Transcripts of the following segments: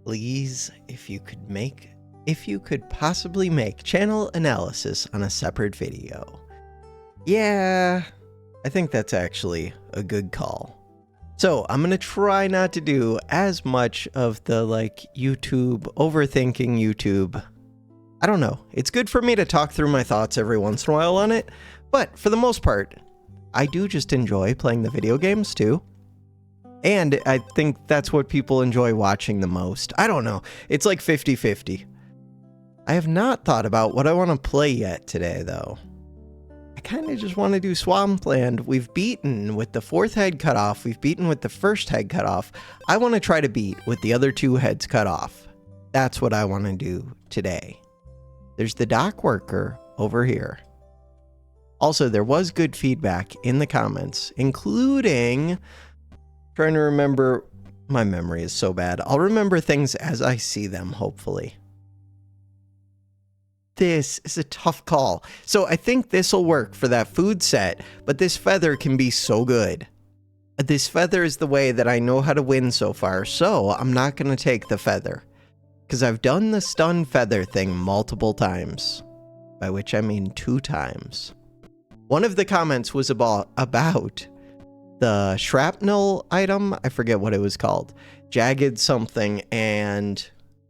Please, if you could possibly make channel analysis on a separate video. Yeah, I think that's actually a good call. So I'm gonna try not to do as much of the YouTube, overthinking YouTube. I don't know. It's good for me to talk through my thoughts every once in a while on it, but for the most part, I do just enjoy playing the video games too. And I think that's what people enjoy watching the most. I don't know. It's like 50-50. I have not thought about what I want to play yet today, though. I kind of just want to do Swampland. We've beaten with the 4th head cut off. We've beaten with the 1st head cut off. I want to try to beat with the other 2 heads cut off. That's what I want to do today. There's the dock worker over here. Also, there was good feedback in the comments, including... Trying to remember, my memory is so bad. I'll remember things as I see them, hopefully. This is a tough call. So I think this will work for that food set, but this feather can be so good. This feather is the way that I know how to win so far, so I'm not going to take the feather. Because I've done the stun feather thing multiple times. By which I mean 2 times. One of the comments was about the shrapnel item, I forget what it was called, jagged something, and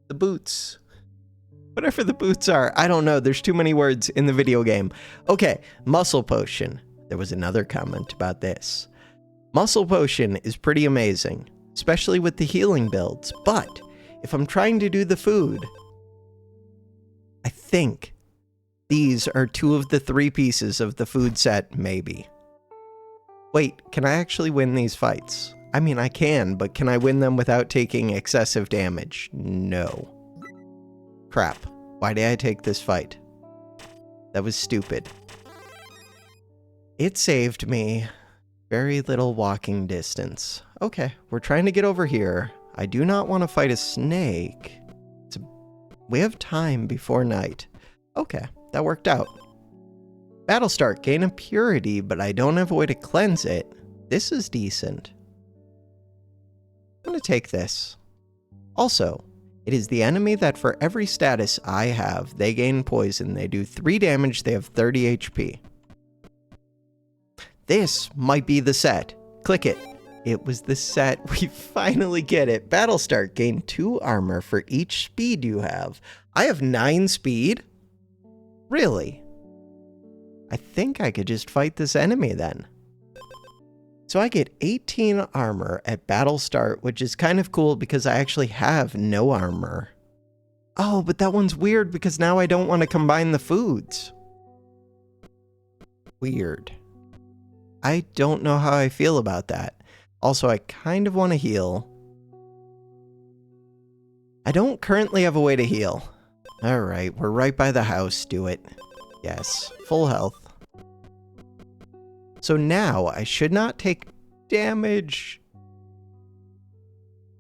the boots. Whatever the boots are, I don't know, there's too many words in the video game. Okay, muscle potion. There was another comment about this. Muscle potion is pretty amazing, especially with the healing builds, but if I'm trying to do the food, I think these are 2 of the 3 pieces of the food set, maybe. Wait, can I actually win these fights? I mean, I can, but can I win them without taking excessive damage? No. Crap. Why did I take this fight? That was stupid. It saved me very little walking distance. Okay, we're trying to get over here. I do not want to fight a snake. We have time before night. Okay, that worked out. Battle start, gain a purity, but I don't have a way to cleanse it. This is decent. I'm going to take this. Also, it is the enemy that for every status I have, they gain poison. They do 3 damage, they have 30 HP. This might be the set. Click it. It was the set. We finally get it. Battle start, gain 2 armor for each speed you have. I have 9 speed? Really? I think I could just fight this enemy then. So I get 18 armor at battle start, which is kind of cool because I actually have no armor. Oh, but that one's weird because now I don't want to combine the foods. Weird. I don't know how I feel about that. Also, I kind of want to heal. I don't currently have a way to heal. Alright, we're right by the house. Do it. Yes, full health. So now I should not take damage.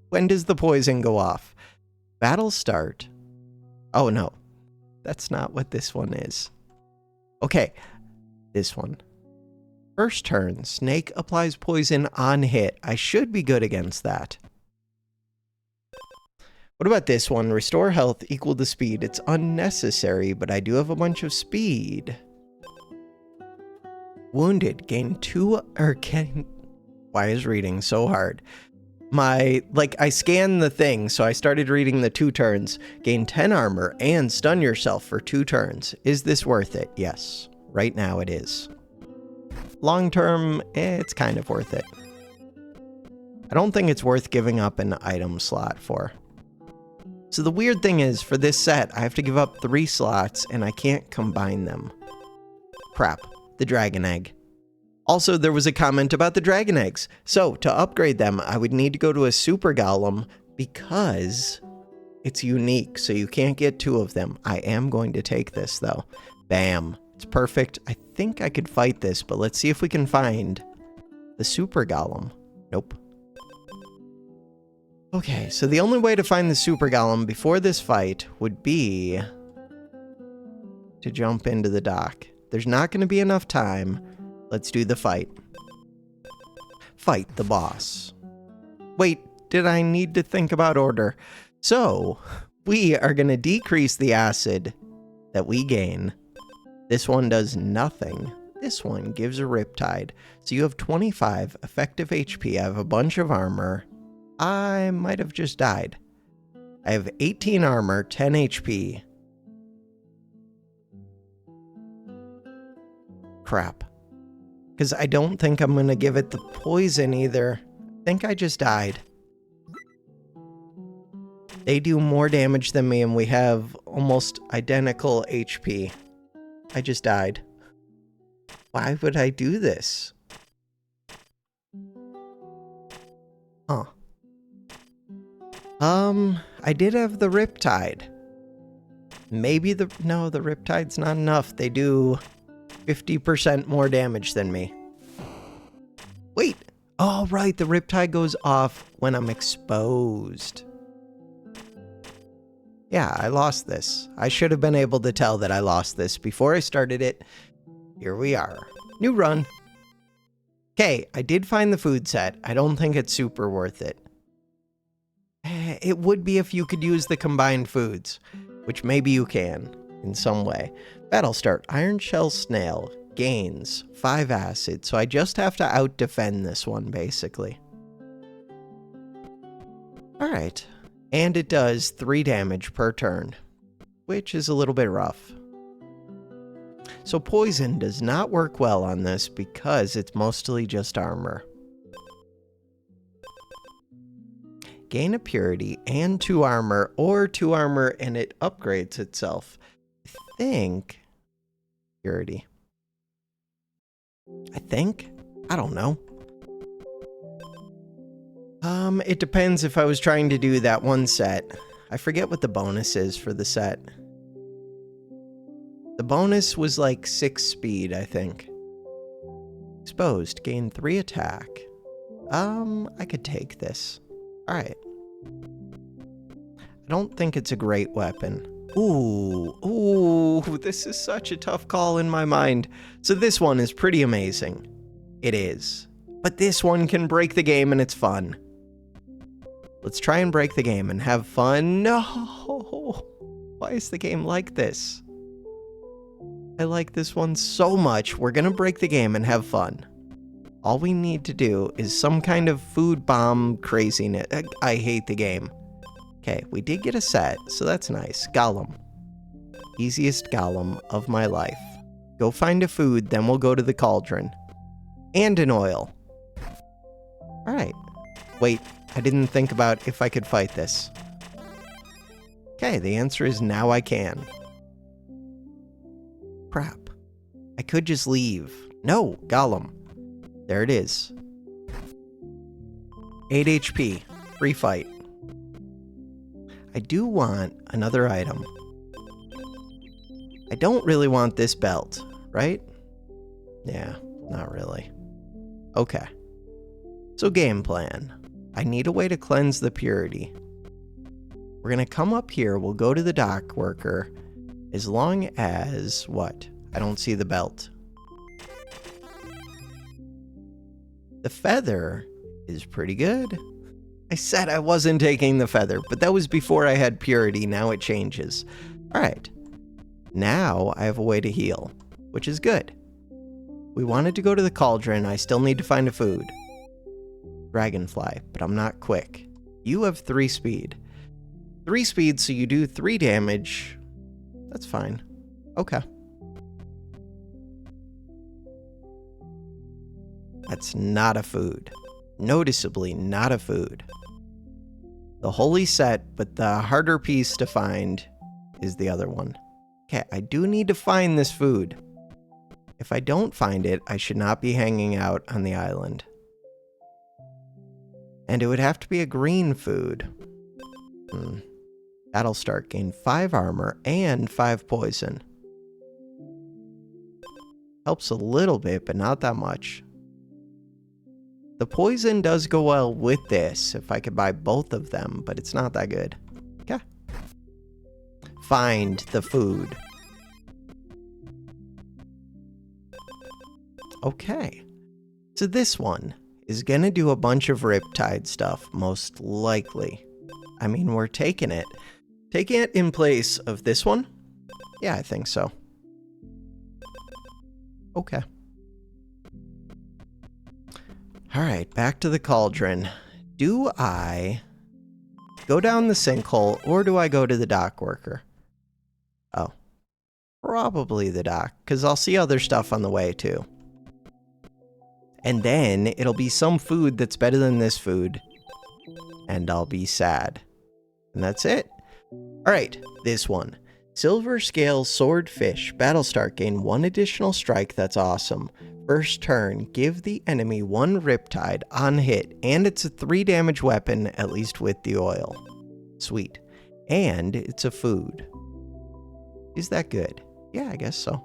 When does the poison go off? Battle start. Oh no, that's not what this one is. Okay, this one. First turn, snake applies poison on hit. I should be good against that. What about this one? Restore health equal to speed. It's unnecessary, but I do have a bunch of speed. Wounded, gain 2, or gain... Why is reading so hard? I scanned the thing, so I started reading the 2 turns. Gain 10 armor and stun yourself for 2 turns. Is this worth it? Yes. Right now it is. Long term, it's kind of worth it. I don't think it's worth giving up an item slot for. So the weird thing is, for this set, I have to give up 3 slots, and I can't combine them. Crap. The dragon egg. Also, there was a comment about the dragon eggs. So, to upgrade them, I would need to go to a super golem because it's unique, so you can't get 2 of them. I am going to take this, though. Bam. It's perfect. I think I could fight this, but let's see if we can find the super golem. Nope. Okay, so the only way to find the super golem before this fight would be to jump into the dock. There's not going to be enough time. Let's do the fight. Fight the boss. Wait, did I need to think about order? So we are going to decrease the acid that we gain. This one does nothing. This one gives a Riptide. So you have 25 effective HP. I have a bunch of armor. I might have just died. I have 18 armor, 10 HP. Crap. Because I don't think I'm going to give it the poison either. I think I just died. They do more damage than me and we have almost identical HP. I just died. Why would I do this? Huh. I did have the Riptide. Maybe no, the Riptide's not enough. They do 50% more damage than me. Wait. Oh, right. The Riptide goes off when I'm exposed. Yeah, I lost this. I should have been able to tell that I lost this before I started it. Here we are. New run. Okay, I did find the food set. I don't think it's super worth it. It would be if you could use the combined foods, which maybe you can in some way. Battle start. Iron Shell Snail gains 5 acid, so I just have to out-defend this one, basically. Alright. And it does 3 damage per turn, which is a little bit rough. So poison does not work well on this because it's mostly just armor. Gain a purity and 2 armor, or 2 armor and it upgrades itself. I think purity. I think? I don't know. It depends if I was trying to do that one set. I forget what the bonus is for the set. The bonus was like 6 speed, I think. Exposed, gain 3 attack. I could take this. Alright. I don't think it's a great weapon. Ooh, this is such a tough call in my mind. So this one is pretty amazing. It is. But this one can break the game and it's fun. Let's try and break the game and have fun. No! Why is the game like this? I like this one so much. We're gonna break the game and have fun. All we need to do is some kind of food bomb craziness. I hate the game. Okay, we did get a set, so that's nice. Golem. Easiest golem of my life. Go find a food, then we'll go to the cauldron. And an oil. Alright. Wait, I didn't think about if I could fight this. Okay, the answer is now I can. Crap. I could just leave. No, golem. There it is. 8 HP. Free fight. I do want another item. I don't really want this belt, right? Yeah, not really. Okay. So game plan. I need a way to cleanse the purity. We're gonna come up here, we'll go to the dock worker, as long as, what? I don't see the belt. The feather is pretty good. I said I wasn't taking the feather, but that was before I had purity, now it changes. Alright. Now I have a way to heal, which is good. We wanted to go to the cauldron, I still need to find a food. Dragonfly, but I'm not quick. You have 3 speed. 3 speed, so you do 3 damage. That's fine. Okay. That's not a food. Noticeably not a food. The holy set, but the harder piece to find is the other one. Okay, I do need to find this food. If I don't find it, I should not be hanging out on the island. And it would have to be a green food. That'll start. Gain 5 armor and 5 poison. Helps a little bit, but not that much. The poison does go well with this, if I could buy both of them, but it's not that good. Okay. Find the food. Okay. So this one is gonna do a bunch of Riptide stuff, most likely. I mean, we're taking it. Taking it in place of this one? Yeah, I think so. Okay. All right, back to the cauldron. Do I go down the sinkhole, or do I go to the dock worker? Oh, probably the dock, because I'll see other stuff on the way, too. And then it'll be some food that's better than this food, and I'll be sad. And that's it. All right, this one. Silver Scale Swordfish. Battlestar, gain 1 additional strike. That's awesome. First turn, give the enemy 1 Riptide on hit, and it's a 3 damage weapon, at least with the oil. Sweet. And it's a food. Is that good? Yeah, I guess so.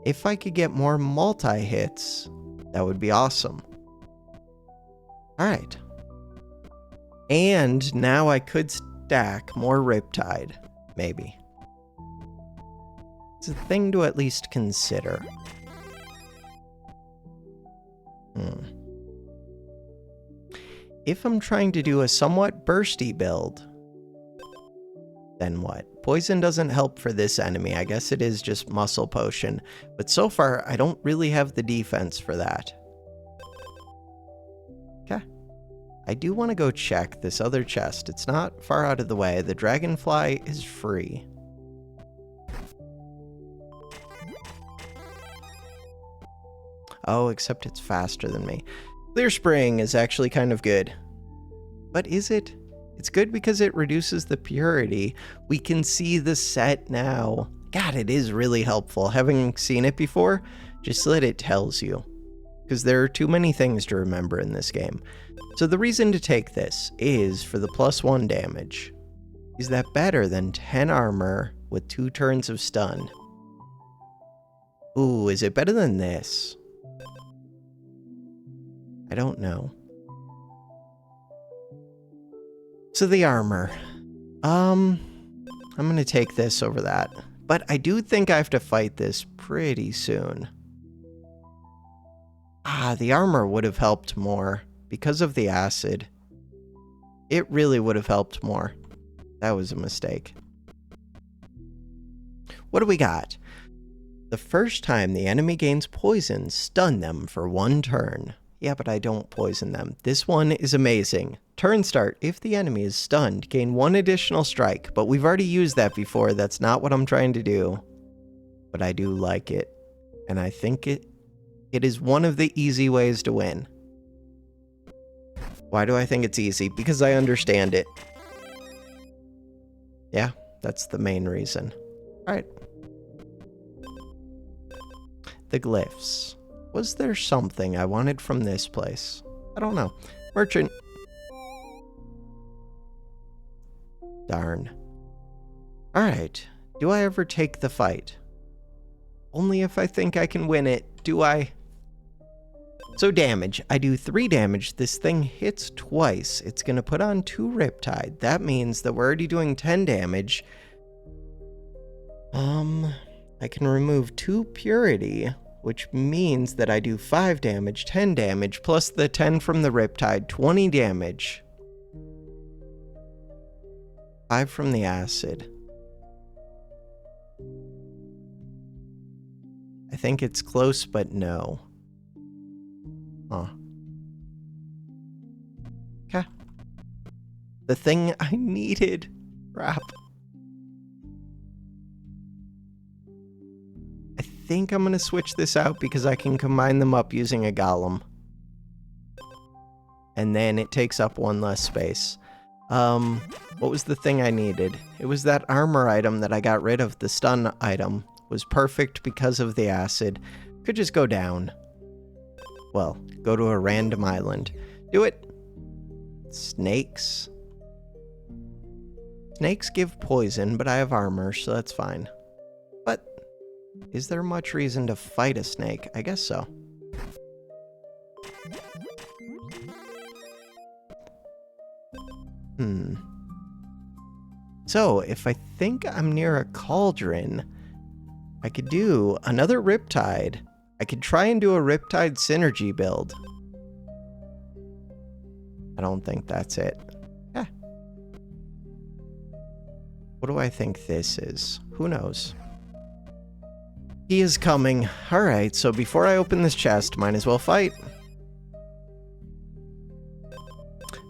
If I could get more multi-hits, that would be awesome. Alright. And now I could stack more Riptide. Maybe. It's a thing to at least consider. If I'm trying to do a somewhat bursty build, then what? Poison doesn't help for this enemy. I guess it is just muscle potion. But so far, I don't really have the defense for that. Okay. I do want to go check this other chest. It's not far out of the way. The dragonfly is free. Oh, except it's faster than me. Clear Spring is actually kind of good. But is it? It's good because it reduces the purity. We can see the set now. God, it is really helpful. Having seen it before, just that it tells you. Because there are too many things to remember in this game. So the reason to take this is for the +1 damage. Is that better than 10 armor with 2 turns of stun? Ooh, is it better than this? I don't know. So the armor. I'm gonna take this over that. But I do think I have to fight this pretty soon. The armor would have helped more because of the acid. It really would have helped more. That was a mistake. What do we got? The first time the enemy gains poison, stun them for 1 turn. Yeah, but I don't poison them. This one is amazing. Turn start, if the enemy is stunned, gain 1 additional strike. But we've already used that before. That's not what I'm trying to do. But I do like it. And I think it is one of the easy ways to win. Why do I think it's easy? Because I understand it. Yeah, that's the main reason. Alright. The glyphs. Was there something I wanted from this place? I don't know. Merchant. Darn. Alright. Do I ever take the fight? Only if I think I can win it. Do I? So damage. I do 3 damage. This thing hits twice. It's going to put on 2 Riptide. That means that we're already doing 10 damage. I can remove 2 Purity, which means that I do 5 damage, 10 damage, plus the 10 from the Riptide, 20 damage. 5 from the acid. I think it's close, but no. Huh. Okay. The thing I needed. Crap. I think I'm gonna switch this out because I can combine them up using a golem. And then it takes up 1 less space. What was the thing I needed? It was that armor item that I got rid of. The stun item was perfect because of the acid. Could just go down. Well, go to a random island. Do it. Snakes. Snakes give poison, but I have armor, so that's fine. But is there much reason to fight a snake? I guess so. So, if I think I'm near a cauldron, I could do another Riptide. I could try and do a Riptide synergy build. I don't think that's it. Yeah. What do I think this is? Who knows? He is coming. Alright, so before I open this chest, might as well fight.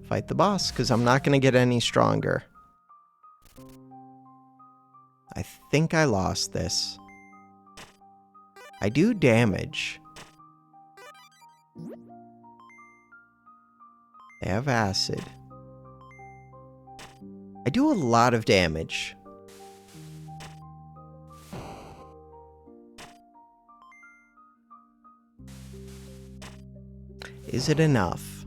Fight the boss, because I'm not going to get any stronger. I think I lost this. I do damage. They have acid. I do a lot of damage. Is it enough?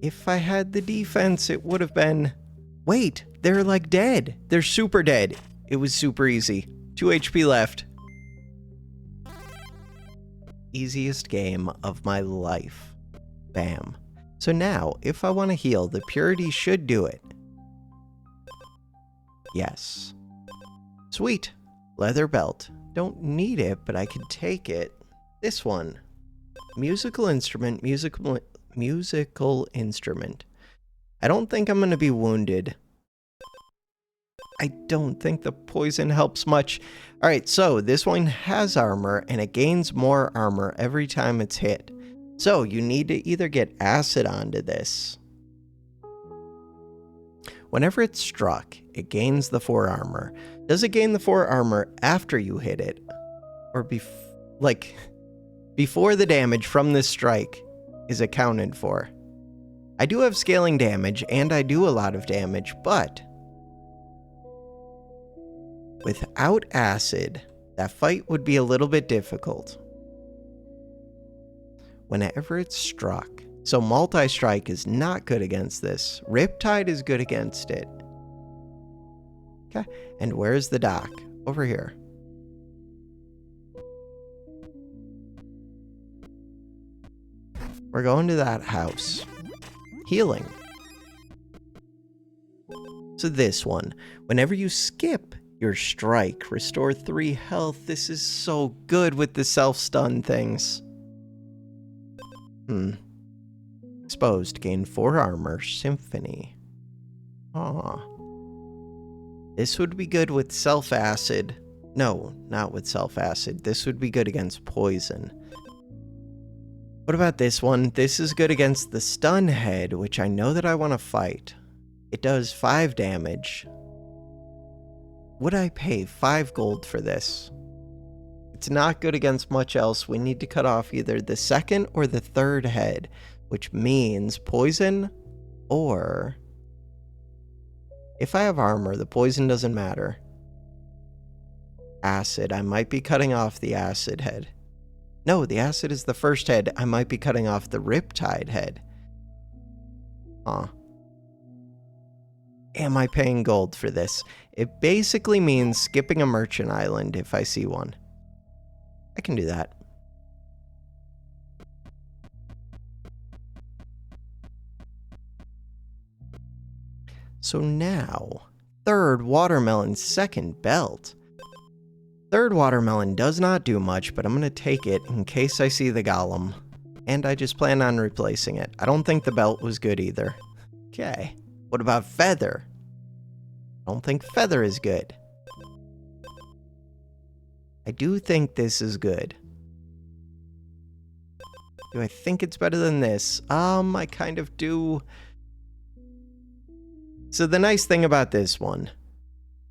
If I had the defense, it would have been... Wait, they're like dead. They're super dead. It was super easy. 2 HP left. Easiest game of my life. Bam. So now, if I want to heal, the purity should do it. Yes. Sweet. Leather belt. Don't need it, but I can take it. This one. Musical instrument, musical instrument. I don't think I'm going to be wounded. I don't think the poison helps much. Alright, so this one has armor, and it gains more armor every time it's hit. So you need to either get acid onto this. Whenever it's struck, it gains the 4 armor. Does it gain the 4 armor after you hit it? Or before the damage from this strike is accounted for? I do have scaling damage, and I do a lot of damage, but without acid, that fight would be a little bit difficult. Whenever it's struck. So multi-strike is not good against this. Riptide is good against it. Okay, and where's the dock? Over here. We're going to that house. Healing. So this one. Whenever you skip your strike, restore 3 health. This is so good with the self-stun things. Exposed. Gain 4 armor. Symphony. Aw. This would be good with self-acid. No, not with self-acid. This would be good against poison. What about this one? This is good against the stun head, which I know that I want to fight. It does 5 damage. Would I pay 5 gold for this? It's not good against much else. We need to cut off either the 2nd or the 3rd head, which means poison, or if I have armor, the poison doesn't matter. Acid. I might be cutting off the acid head. No, the acid is the 1st head. I might be cutting off the riptide head. Huh. Am I paying gold for this? It basically means skipping a merchant island if I see one. I can do that. So now, 3rd watermelon, 2nd belt. 3rd watermelon does not do much, but I'm going to take it in case I see the golem. And I just plan on replacing it. I don't think the belt was good either. Okay. What about feather? I don't think feather is good. I do think this is good. Do I think it's better than this? I kind of do. So the nice thing about this one,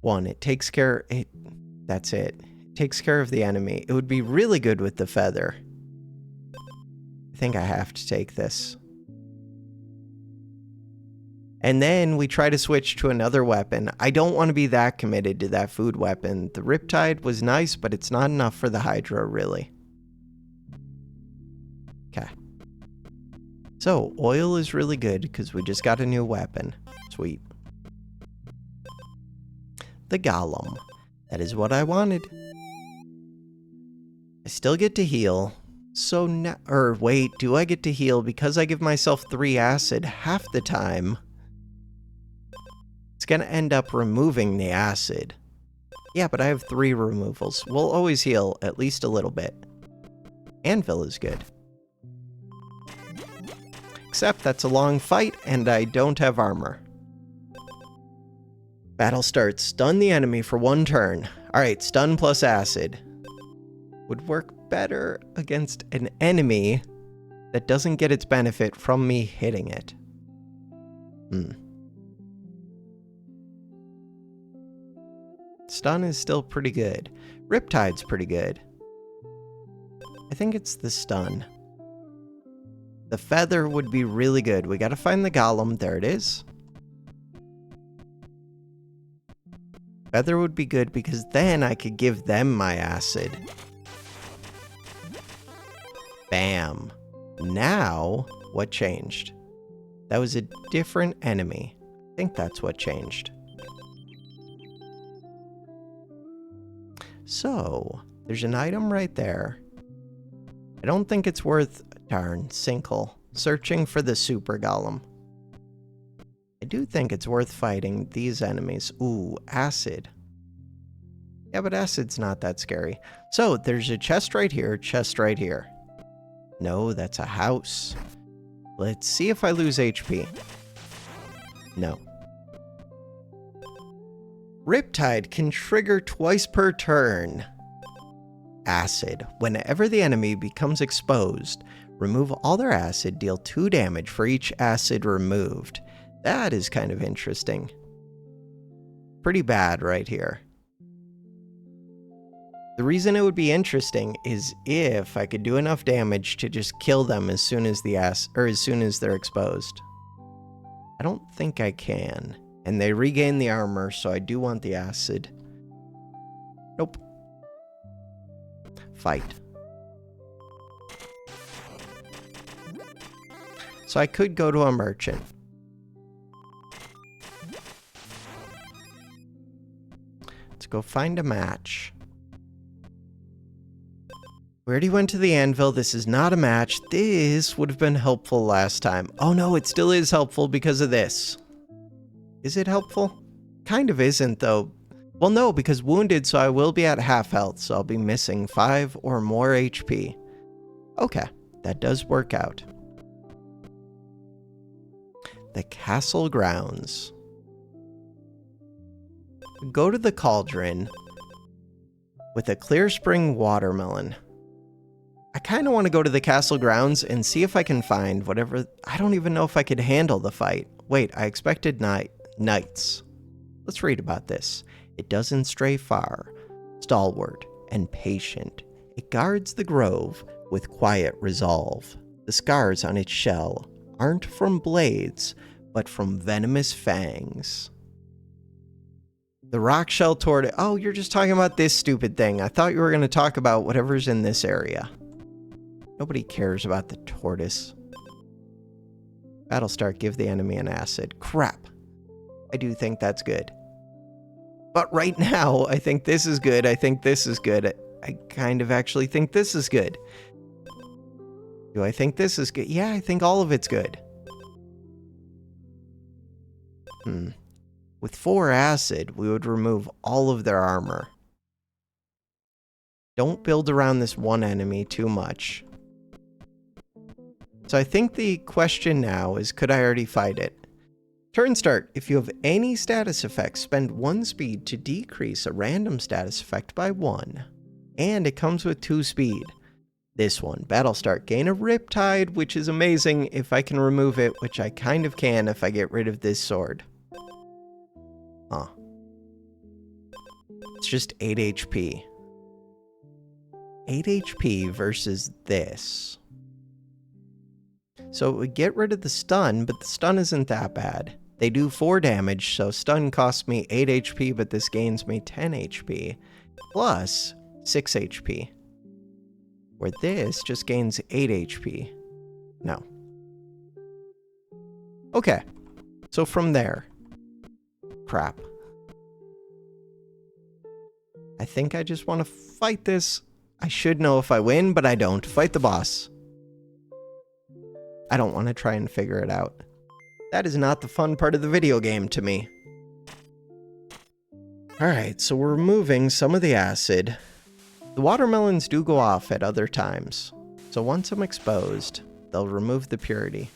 it takes care, that's it. It takes care of the enemy. It would be really good with the feather. I think I have to take this. And then we try to switch to another weapon. I don't want to be that committed to that food weapon. The Riptide was nice, but it's not enough for the Hydra, really. Okay. So, oil is really good because we just got a new weapon. Sweet. The Golem. That is what I wanted. I still get to heal. So now, wait, do I get to heal because I give myself 3 acid half the time? It's gonna end up removing the acid. Yeah, but I have 3 removals. We'll always heal at least a little bit. Anvil is good. Except that's a long fight and I don't have armor. Battle starts. Stun the enemy for 1 turn. Alright, stun plus acid. Would work better against an enemy that doesn't get its benefit from me hitting it. Stun is still pretty good. Riptide's pretty good. I think it's the stun. The feather would be really good. We gotta find the golem. There it is. Feather would be good because then I could give them my acid. Bam. Now, what changed? That was a different enemy. I think that's what changed. So, there's an item right there. I don't think it's worth, darn, Sinkhole, searching for the super golem. I do think it's worth fighting these enemies. Ooh, acid. Yeah, but acid's not that scary. So, there's a chest right here, chest right here. No, that's a house. Let's see if I lose HP. No. Riptide can trigger twice per turn. Acid. Whenever the enemy becomes exposed, remove all their acid, deal 2 damage for each acid removed. That is kind of interesting. Pretty bad right here. The reason it would be interesting is if I could do enough damage to just kill them as soon as as soon as they're exposed. I don't think I can. And they regain the armor, so I do want the acid. Nope. Fight. So I could go to a merchant. Let's go find a match. We already went to the anvil. This is not a match. This would have been helpful last time. Oh no, it still is helpful because of this. Is it helpful? Kind of isn't, though. Well, no, because wounded, so I will be at half health, so I'll be missing 5 or more HP. Okay, that does work out. The castle grounds. Go to the cauldron with a clear spring watermelon. I kind of want to go to the castle grounds and see if I can find whatever... I don't even know if I could handle the fight. Wait, I expected knights. Let's read about this. It doesn't stray far, stalwart and patient. It guards the grove with quiet resolve. The scars on its shell aren't from blades, but from venomous fangs. The rock shell tortoise. Oh, you're just talking about this stupid thing. I thought you were going to talk about whatever's in this area. Nobody cares about the tortoise. Battlestar, give the enemy an acid. Crap. I do think that's good. But right now, I think this is good. I think this is good. I kind of actually think this is good. Do I think this is good? Yeah, I think all of it's good. With 4 acid, we would remove all of their armor. Don't build around this one enemy too much. So I think the question now is, could I already fight it? Turn start. If you have any status effects, spend 1 speed to decrease a random status effect by 1. And it comes with 2 speed. This one, battle start. Gain a Riptide, which is amazing if I can remove it, which I kind of can if I get rid of this sword. Huh. It's just 8 HP. 8 HP versus this. So it would get rid of the stun, but the stun isn't that bad. They do 4 damage, so stun costs me 8 HP, but this gains me 10 HP, plus 6 HP. Where this just gains 8 HP. No. Okay, so from there. Crap. I think I just want to fight this. I should know if I win, but I don't. Fight the boss. I don't want to try and figure it out. That is not the fun part of the video game to me. Alright, so we're removing some of the acid. The watermelons do go off at other times. So once I'm exposed, they'll remove the purity.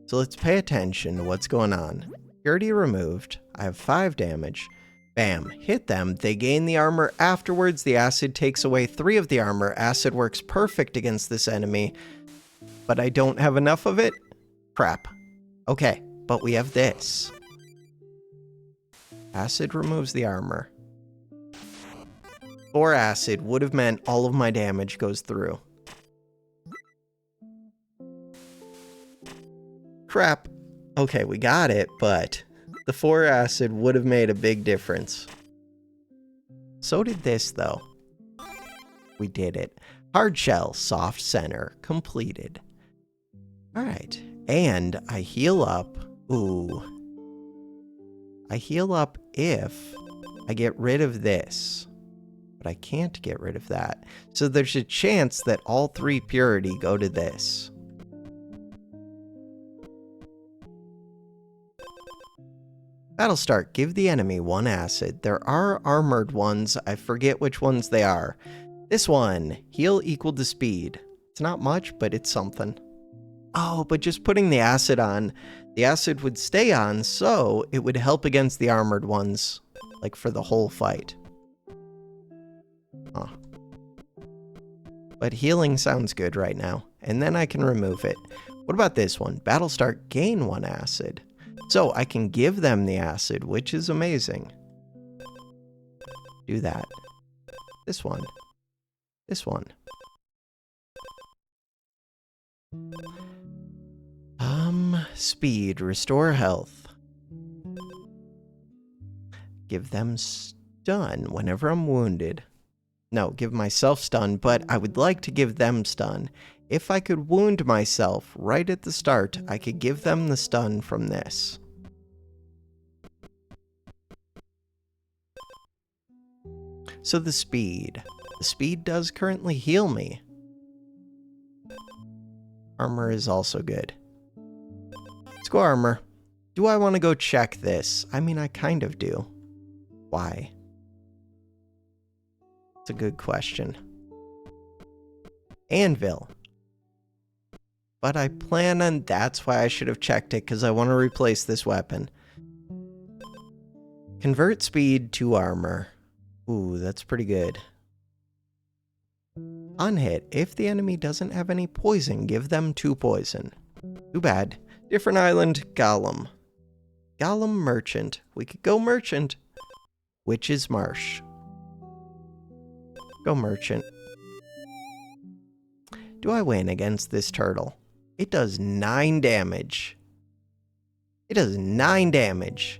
So let's pay attention to what's going on. Purity removed. I have 5 damage. Bam. Hit them. They gain the armor afterwards. The acid takes away 3 of the armor. Acid works perfect against this enemy. But I don't have enough of it? Crap. Okay, but we have this. Acid removes the armor. 4 acid would have meant all of my damage goes through. Crap. Okay, we got it, but the 4 acid would have made a big difference. So did this, though. We did it. Hard shell, soft center, completed. Alright, and I heal up. Ooh. I heal up if I get rid of this. But I can't get rid of that. So there's a chance that all 3 purity go to this. Battle start. Give the enemy 1 acid. There are armored ones. I forget which ones they are. This one. Heal equal to speed. It's not much, but it's something. Oh, but just putting the acid on, the acid would stay on, so it would help against the armored ones, like for the whole fight. Huh. But healing sounds good right now, and then I can remove it. What about this one? Battle start, gain 1 acid. So I can give them the acid, which is amazing. Do that. This one. This one. Speed, restore health. Give them stun whenever I'm wounded. No, give myself stun, but I would like to give them stun. If I could wound myself right at the start, I could give them the stun from this. So the speed. The speed does currently heal me. Armor is also good. Let's go armor. Do I want to go check this? I mean, I kind of do. Why? It's a good question. Anvil. But I plan on... That's why I should have checked it, because I want to replace this weapon. Convert speed to armor. Ooh, that's pretty good. On hit, if the enemy doesn't have any poison, give them 2 poison. Too bad. Different island, Gollum. Gollum Merchant. We could go Merchant. Witch's Marsh. Go Merchant. Do I win against this turtle? It does 9 damage. It does 9 damage.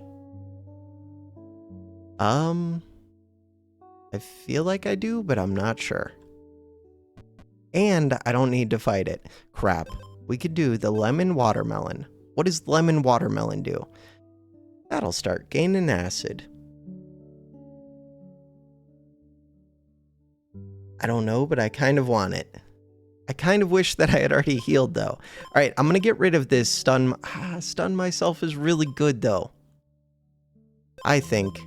I feel like I do, but I'm not sure. And I don't need to fight it. Crap. We could do the lemon watermelon. What does lemon watermelon do? Battle start. Gain an acid. I don't know, but I kind of want it. I kind of wish that I had already healed, though. Alright, I'm gonna get rid of this stun. Stun myself is really good, though. I think.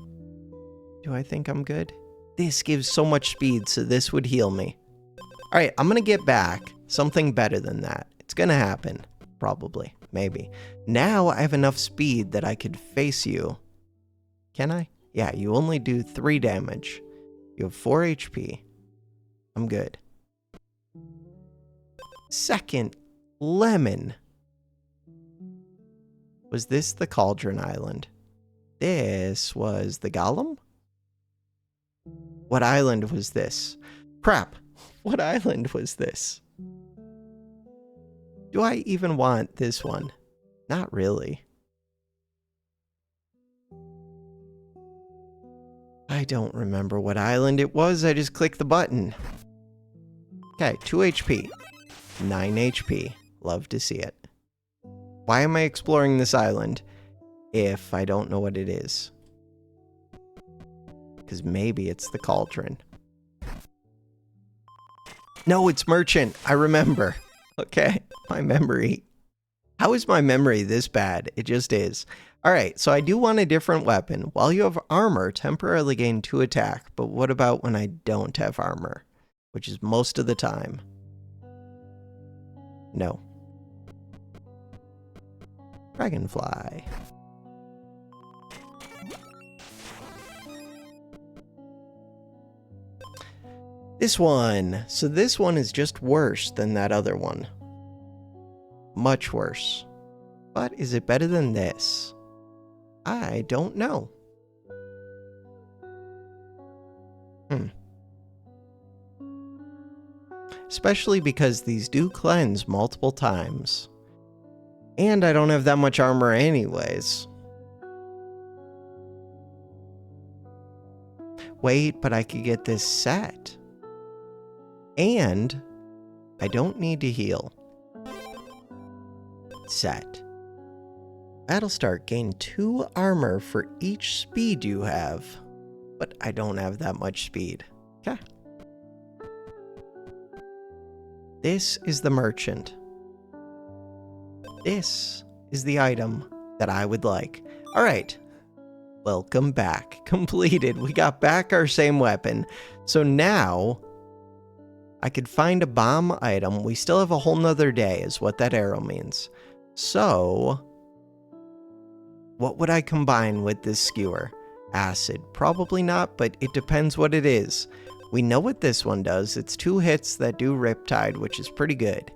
Do I think I'm good? This gives so much speed, so this would heal me. Alright, I'm gonna get back something better than that. It's gonna happen. Probably. Maybe. Now I have enough speed that I could face you. Can I? Yeah, you only do 3 damage. You have 4 HP. I'm good. Second, lemon. Was this the Cauldron Island? This was the Gollum? What island was this? Crap. What island was this? Do I even want this one? Not really. I don't remember what island it was. I just clicked the button. Okay, 2 HP. 9 HP. Love to see it. Why am I exploring this island if I don't know what it is? Because maybe it's the Cauldron. No, it's Merchant. I remember. Okay, my memory. How is my memory this bad? It just is. Alright, so I do want a different weapon. While you have armor, temporarily gain 2 attack. But what about when I don't have armor? Which is most of the time. No. Dragonfly. This one. So this one is just worse than that other one. Much worse. But is it better than this? I don't know. Especially because these do cleanse multiple times. And I don't have that much armor anyways. Wait, but I could get this set. And I don't need to heal. Set. Battlestar, gain 2 armor for each speed you have. But I don't have that much speed. Okay. This is the merchant. This is the item that I would like. All right. Welcome back. Completed. We got back our same weapon. So now I could find a bomb item. We still have a whole nother day is what that arrow means. So what would I combine with this skewer? Acid. Probably not, but it depends what it is. We know what this one does. It's 2 hits that do Riptide, which is pretty good.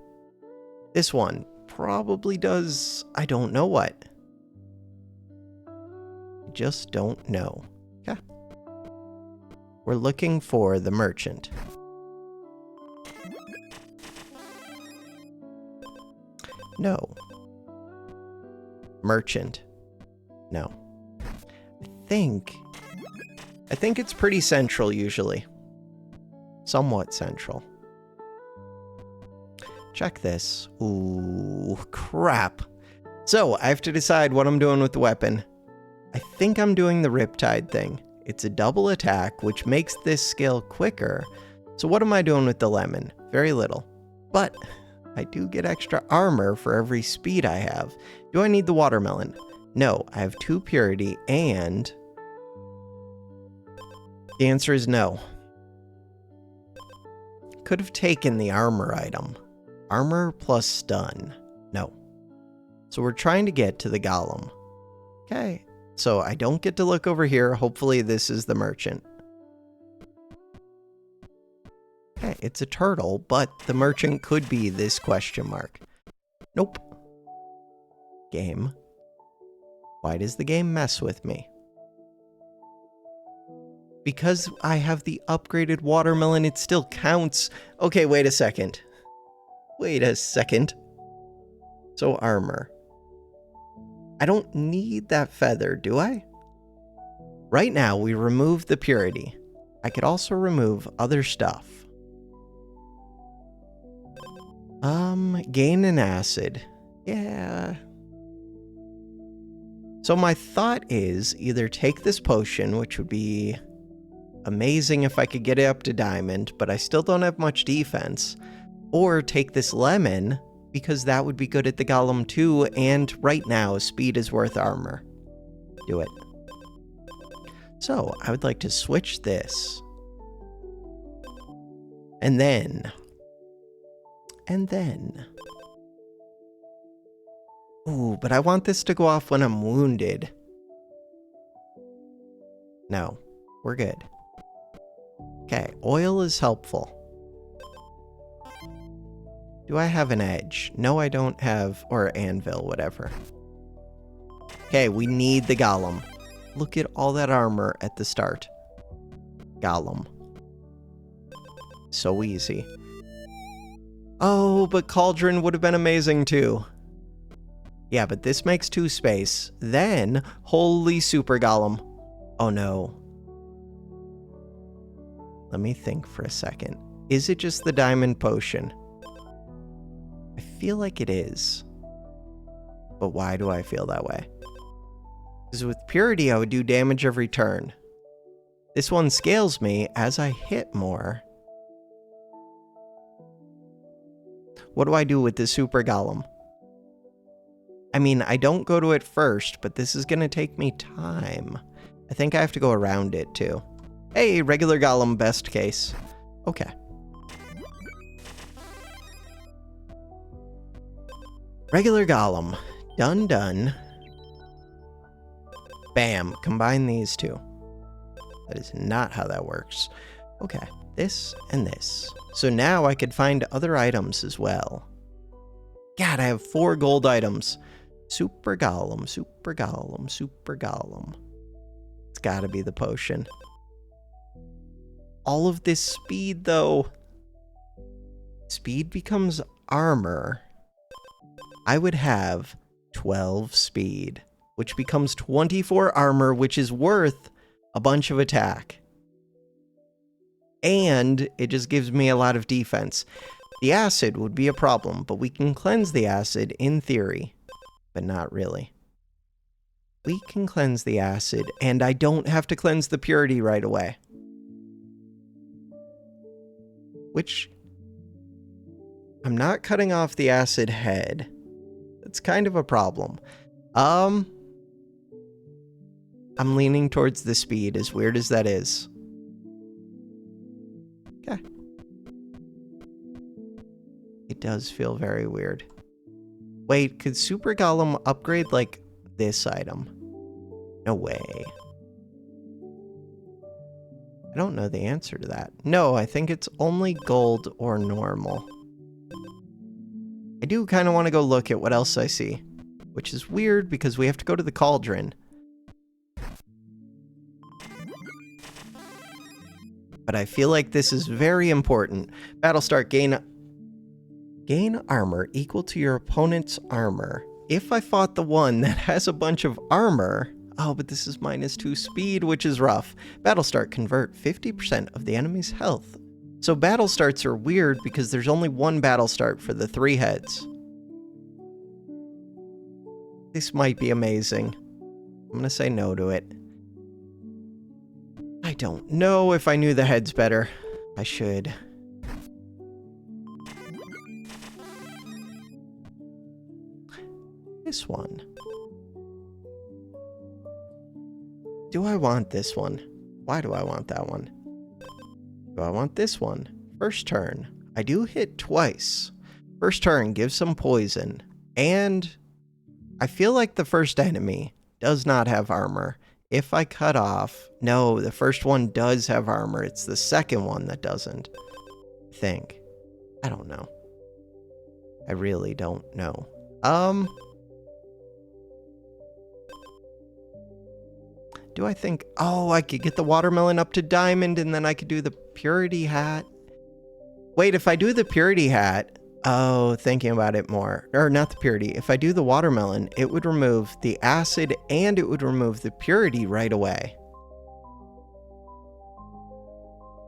This one probably does, I don't know what. Just don't know. Okay. We're looking for the merchant. No. Merchant. No. I think it's pretty central usually. Somewhat central. Check this. Ooh, crap. So, I have to decide what I'm doing with the weapon. I think I'm doing the Riptide thing. It's a double attack, which makes this skill quicker. So what am I doing with the lemon? Very little. But I do get extra armor for every speed I have. Do I need the watermelon? No, I have 2 purity, and the answer is no. Could have taken the armor item. Armor plus stun. No. So we're trying to get to the golem. Okay. So I don't get to look over here. Hopefully this is the merchant. Okay, it's a turtle, but the merchant could be this question mark. Nope. Game. Why does the game mess with me? Because I have the upgraded watermelon, it still counts. Okay, wait a second. Wait a second. So armor. I don't need that feather, do I? Right now, we remove the purity. I could also remove other stuff. Gain an acid. Yeah. So my thought is either take this potion, which would be amazing if I could get it up to diamond, but I still don't have much defense. Or take this lemon, because that would be good at the golem too, and right now, speed is worth armor. Do it. So, I would like to switch this. And then. Ooh, but I want this to go off when I'm wounded. No, we're good. Okay, oil is helpful. Do I have an edge? No, I don't have, or anvil, whatever. Okay, we need the golem. Look at all that armor at the start. Golem. So easy. Oh, but cauldron would have been amazing too. Yeah, but this makes 2 space. Then, holy super golem. Oh no. Let me think for a second. Is it just the diamond potion? I feel like it is. But why do I feel that way? Because with purity, I would do damage every turn. This one scales me as I hit more. What do I do with the super golem? I mean, I don't go to it first, but this is going to take me time. I think I have to go around it too. Hey, regular golem, best case. Okay. Regular golem. Done, done. Bam. Combine these two. That is not how that works. Okay. This and this. So now I could find other items as well. God, I have 4 gold items. Super Golem, Super Golem, Super Golem. It's gotta be the potion. All of this speed, though. Speed becomes armor. I would have 12 speed, which becomes 24 armor, which is worth a bunch of attack. And it just gives me a lot of defense. The acid would be a problem, but we can cleanse the acid in theory, but not really. We can cleanse the acid, and I don't have to cleanse the purity right away. Which, I'm not cutting off the acid head. It's kind of a problem. I'm leaning towards the speed, as weird as that is. Okay. It does feel very weird. Wait, could Super Golem upgrade, like, this item? No way. I don't know the answer to that. No, I think it's only gold or normal. I do kind of want to go look at what else I see, which is weird because we have to go to the cauldron. But I feel like this is very important. Battle start, gain armor equal to your opponent's armor. If I fought the one that has a bunch of armor... Oh, but this is -2 speed, which is rough. Battle start, convert 50% of the enemy's health. So battle starts are weird because there's only one battle start for the 3 heads. This might be amazing. I'm gonna say no to it. I don't know if I knew the heads better. I should. This one. Do I want this one? Why do I want that one? Do I want this one? First turn. I do hit twice. First turn gives some poison. And I feel like the first enemy does not have armor. If I cut off... No, the first one does have armor. It's the second one that doesn't. I think. I don't know. I really don't know. Do I think... Oh, I could get the watermelon up to diamond and then I could do the purity hat. Wait, if I do the purity hat... Oh, thinking about it more. Or not the purity. If I do the watermelon, it would remove the acid and it would remove the purity right away.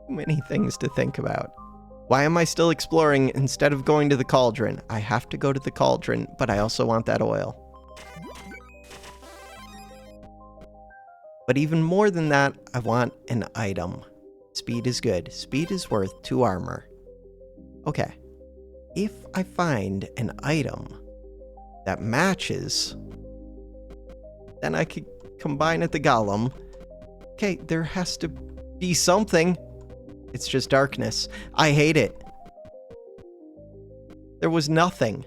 Too many things to think about. Why am I still exploring instead of going to the cauldron? I have to go to the cauldron, but I also want that oil. But even more than that, I want an item. Speed is good. Speed is worth 2 armor. Okay. If I find an item that matches, then I could combine at the golem. Okay, there has to be something. It's just darkness. I hate it. There was nothing.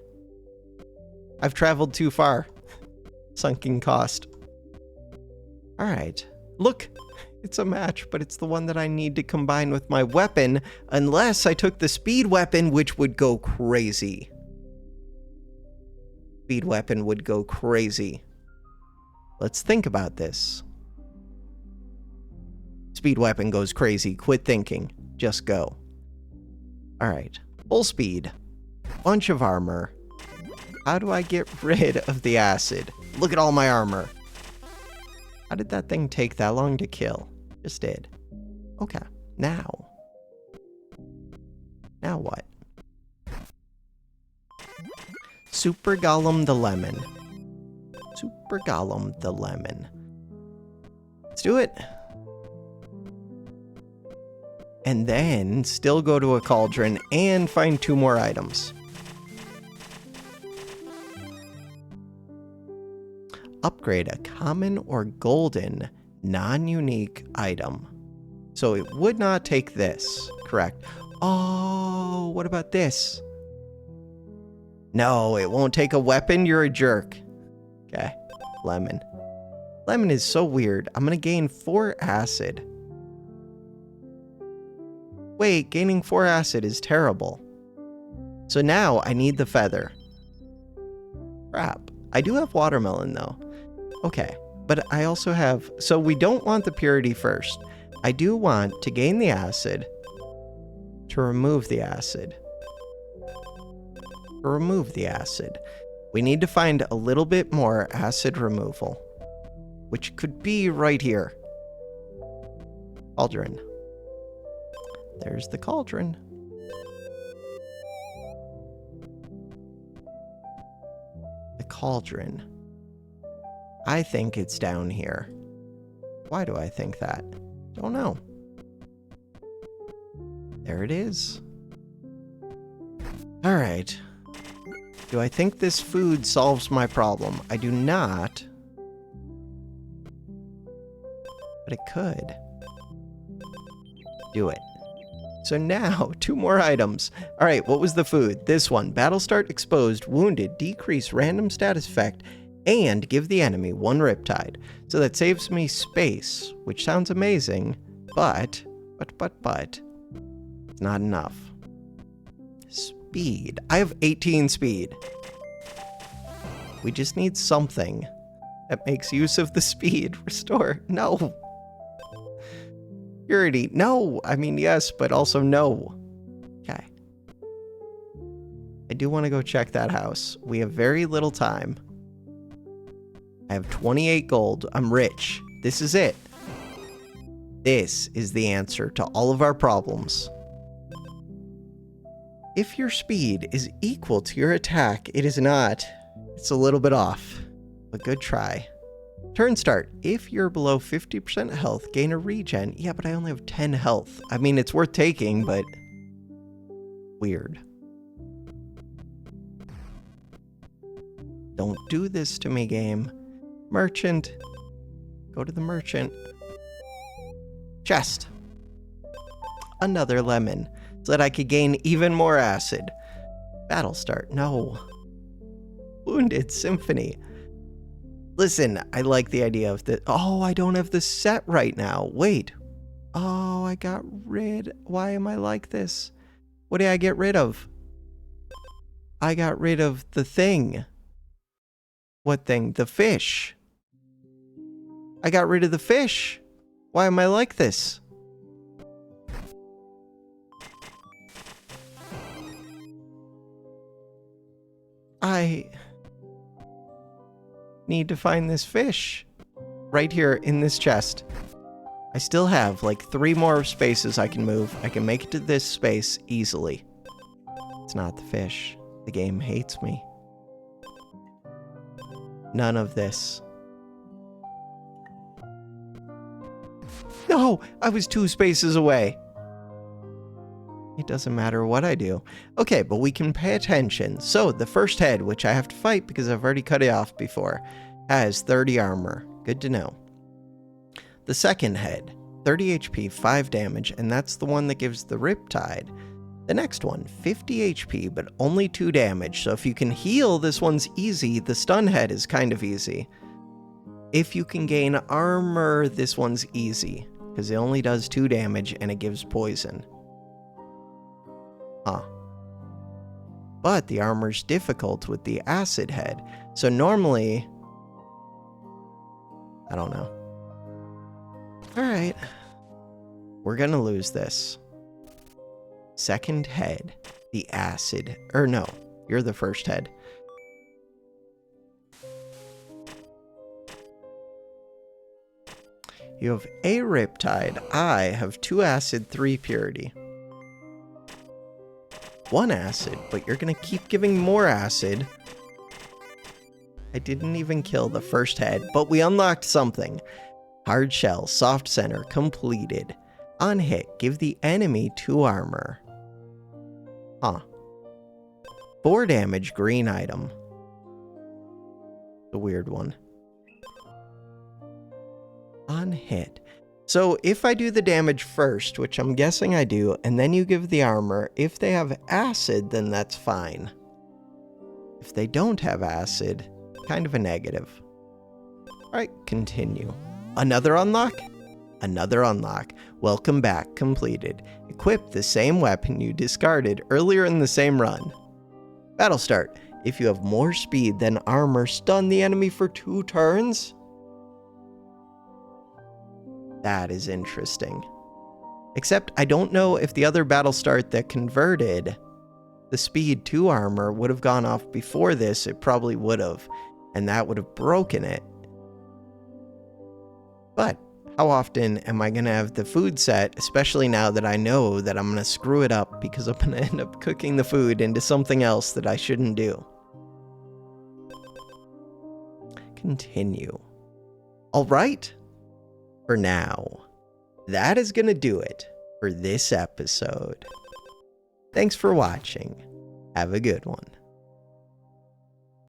I've traveled too far. Sunken cost. Alright. Look! It's a match, but it's the one that I need to combine with my weapon, unless I took the speed weapon, which would go crazy. Speed weapon would go crazy. Let's think about this. Speed weapon goes crazy. Quit thinking. Just go. Alright. Full speed. Bunch of armor. How do I get rid of the acid? Look at all my armor. How did that thing take that long to kill? Just did. Okay. Now. Now what? Super Golem the Lemon. Super Golem the Lemon. Let's do it. And then still go to a cauldron and find 2 more items. Upgrade a common or golden non-unique item. So it would not take this, correct? Oh, what about this? No, it won't take a weapon. You're a jerk. Okay, lemon. Lemon is so weird. I'm gonna gain 4 acid. Wait, gaining 4 acid is terrible. So now I need the feather. Crap. I do have watermelon though. Okay, but I also have... So we don't want the purity first. I do want to gain the acid, to remove the acid. To remove the acid. We need to find a little bit more acid removal, which could be right here. Cauldron. There's the cauldron. The cauldron. I think it's down here. Why do I think that? Don't know. There it is. All right. Do I think this food solves my problem? I do not. But it could. Do it. So now, 2 more items. All right, what was the food? This one. Battle start exposed, wounded, decrease random status effect, and give the enemy 1 riptide. So that saves me space, which sounds amazing, but, it's not enough. Speed. I have 18 speed. We just need something that makes use of the speed. Restore. No. Purity. No. I mean, yes, but also no. Okay. I do want to go check that house. We have very little time. I have 28 gold. I'm rich. This is it. This is the answer to all of our problems. If your speed is equal to your attack, it is not. It's a little bit off, but good try. Turn start. If you're below 50% health, gain a regen. Yeah, but I only have 10 health. I mean, it's worth taking, but weird. Don't do this to me, game. Merchant. Go to the merchant. Chest. Another lemon, so that I could gain even more acid. Battle start. No. Wounded Symphony. Listen, I like the idea of the... Oh, I don't have the set right now. Wait. Oh, I got rid... Why am I like this? What did I get rid of? I got rid of the thing. What thing? The fish. I got rid of the fish. Why am I like this? I need to find this fish right here in this chest. I still have like 3 more spaces I can move. I can make it to this space easily. It's not the fish. The game hates me. None of this. No, I was 2 spaces away. It doesn't matter what I do. Okay, but we can pay attention. So the first head, which I have to fight because I've already cut it off before, has 30 armor. Good to know. The second head, 30 HP, 5 damage, and that's the one that gives the riptide. The next one, 50 HP, but only 2 damage. So if you can heal, this one's easy. The stun head is kind of easy. If you can gain armor, this one's easy, because it only does 2 damage and it gives poison. Huh. But the armor's difficult with the acid head. So normally... I don't know. Alright. We're gonna lose this. Second head. The acid. Or no. You're the first head. You have a riptide. I have 2 acid, 3 purity. 1 acid, but you're gonna keep giving more acid. I didn't even kill the first head, but we unlocked something. Hard shell, soft center, completed. On hit, give the enemy 2 armor. Huh. 4 damage, green item. The weird one. On hit. So if I do the damage first, which I'm guessing I do, and then you give the armor, if they have acid, then that's fine. If they don't have acid, kind of a negative. All right, continue. Another unlock? Another unlock. Welcome back, completed. Equip the same weapon you discarded earlier in the same run. Battle start. If you have more speed than armor, stun the enemy for 2 turns? That is interesting. Except I don't know if the other battle start that converted the speed to armor would have gone off before this. It probably would have, and that would have broken it. But how often am I going to have the food set, especially now that I know that I'm going to screw it up because I'm going to end up cooking the food into something else that I shouldn't do. Continue. All right. For now, that is going to do it for this episode. Thanks for watching. Have a good one.